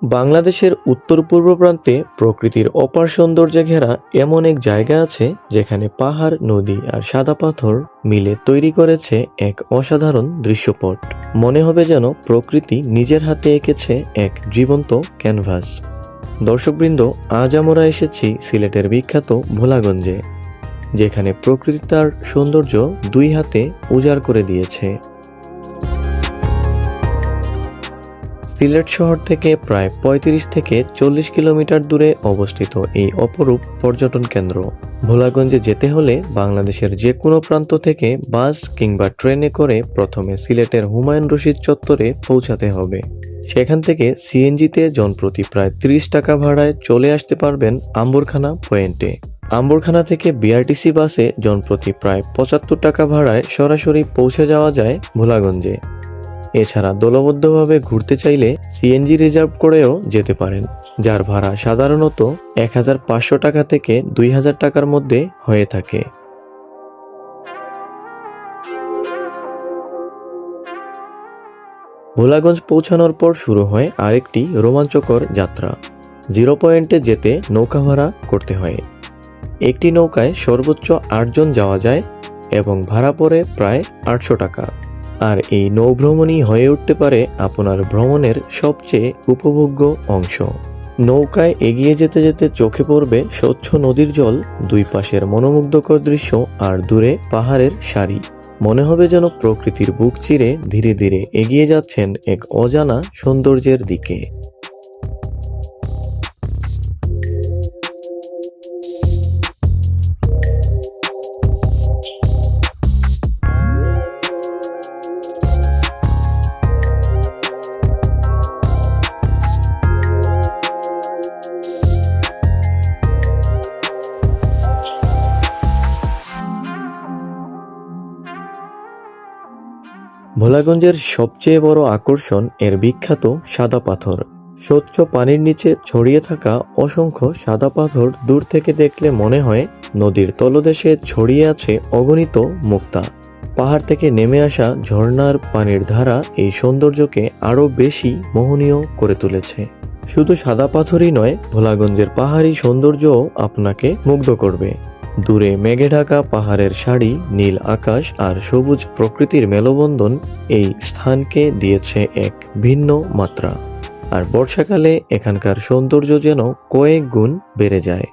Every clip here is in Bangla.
বাংলাদেশের উত্তর পূর্ব প্রান্তে প্রকৃতির অপার সৌন্দর্যে ঘেরা এমন এক জায়গা আছে যেখানে পাহাড়, নদী আর সাদা পাথর মিলে তৈরি করেছে এক অসাধারণ দৃশ্যপট। মনে হবে যেন প্রকৃতি নিজের হাতে এঁকেছে এক জীবন্ত ক্যানভাস। দর্শকবৃন্দ, আজ আমরা এসেছি সিলেটের বিখ্যাত ভোলাগঞ্জে, যেখানে প্রকৃতি তার সৌন্দর্য দুই হাতে উজাড় করে দিয়েছে। সিলেট শহর থেকে প্রায় ৩৫ থেকে ৪০ কিলোমিটার দূরে অবস্থিত এই অপরূপ পর্যটন কেন্দ্র। ভোলাগঞ্জে যেতে হলে বাংলাদেশের যে কোনো প্রান্ত থেকে বাস কিংবা ট্রেনে করে প্রথমে সিলেটের হুমায়ুন রশিদ চত্বরে পৌঁছাতে হবে। সেখান থেকে সিএনজিতে জনপ্রতি প্রায় ৩০ টাকা ভাড়ায় চলে আসতে পারবেন আম্বরখানা পয়েন্টে। আম্বরখানা থেকে বিআরটিসি বাসে জনপ্রতি প্রায় ৭৫ টাকা ভাড়ায় সরাসরি পৌঁছে যাওয়া যায় ভোলাগঞ্জে। এছাড়া দলবদ্ধভাবে ঘুরতে চাইলে সিএনজি রিজার্ভ করেও যেতে পারেন, যার ভাড়া সাধারণত ১৫০০ টাকা থেকে ২০০০ টাকার মধ্যে হয়ে থাকে। ভোলাগঞ্জ পৌঁছানোর পর শুরু হয় আরেকটি রোমাঞ্চকর যাত্রা। জিরো পয়েন্টে যেতে নৌকা ভাড়া করতে হয়। একটি নৌকায় সর্বোচ্চ ৮ জন যাওয়া যায় এবং ভাড়া পড়ে প্রায় ৮০০ টাকা। আর এই নৌভ্রমণই হয়ে উঠতে পারে আপনার ভ্রমণের সবচেয়ে উপভোগ্য অংশ। নৌকায় এগিয়ে যেতে যেতে চোখে পড়বে স্বচ্ছ নদীর জল, দুই পাশের মনোমুগ্ধকর দৃশ্য আর দূরে পাহাড়ের সারি। মনে হবে যেন প্রকৃতির বুক চিরে ধীরে ধীরে এগিয়ে যাচ্ছেন এক অজানা সৌন্দর্যের দিকে। ভোলাগঞ্জের সবচেয়ে বড় আকর্ষণ এর বিখ্যাত সাদা পাথর। স্বচ্ছ পানির নিচে ছড়িয়ে থাকা অসংখ্য সাদা পাথর দূর থেকে দেখলে মনে হয় নদীর তলদেশে ছড়িয়ে আছে অগণিত মুক্তা। পাহাড় থেকে নেমে আসা ঝর্ণার পানির ধারা এই সৌন্দর্যকে আরও বেশি মোহনীয় করে তুলেছে। শুধু সাদা পাথরই নয়, ভোলাগঞ্জের পাহাড়ি সৌন্দর্যও আপনাকে মুগ্ধ করবে। দূরে মেঘে ঢাকা পাহাড়ের সারি, নীল আকাশ আর সবুজ প্রকৃতির মেলবন্ধন এই স্থানকে দিয়েছে এক ভিন্ন মাত্রা। আর বর্ষাকালে এখানকার সৌন্দর্য যেন কয়েক গুণ বেড়ে যায়।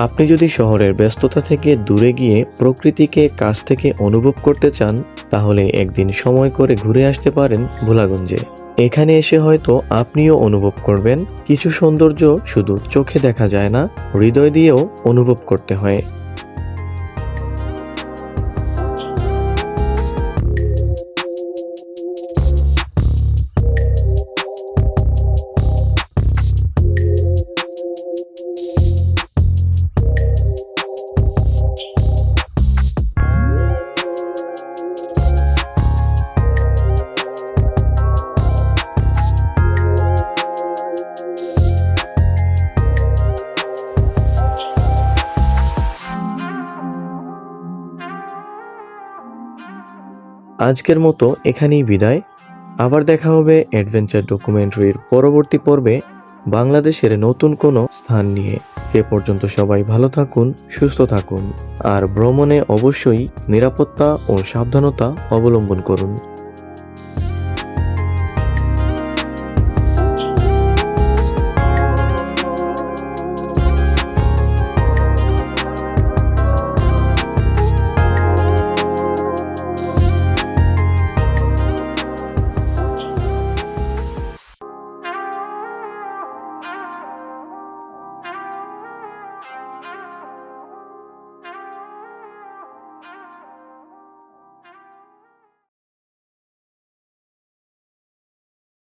আপনি যদি শহরের ব্যস্ততা থেকে দূরে গিয়ে প্রকৃতিকে কাছ থেকে অনুভব করতে চান, তাহলে একদিন সময় করে ঘুরে আসতে পারেন ভোলাগঞ্জে। এখানে এসে হয়তো আপনিও অনুভব করবেন কিছু সৌন্দর্য শুধু চোখে দেখা যায় না, হৃদয় দিয়েও অনুভব করতে হয়। আজকের মতো এখানেই বিদায়। আবার দেখা হবে অ্যাডভেঞ্চার ডকুমেন্টারির পরবর্তী পর্বে বাংলাদেশের নতুন কোনো স্থান নিয়ে। সে পর্যন্ত সবাই ভালো থাকুন, সুস্থ থাকুন আর ভ্রমণে অবশ্যই নিরাপত্তা ও সাবধানতা অবলম্বন করুন।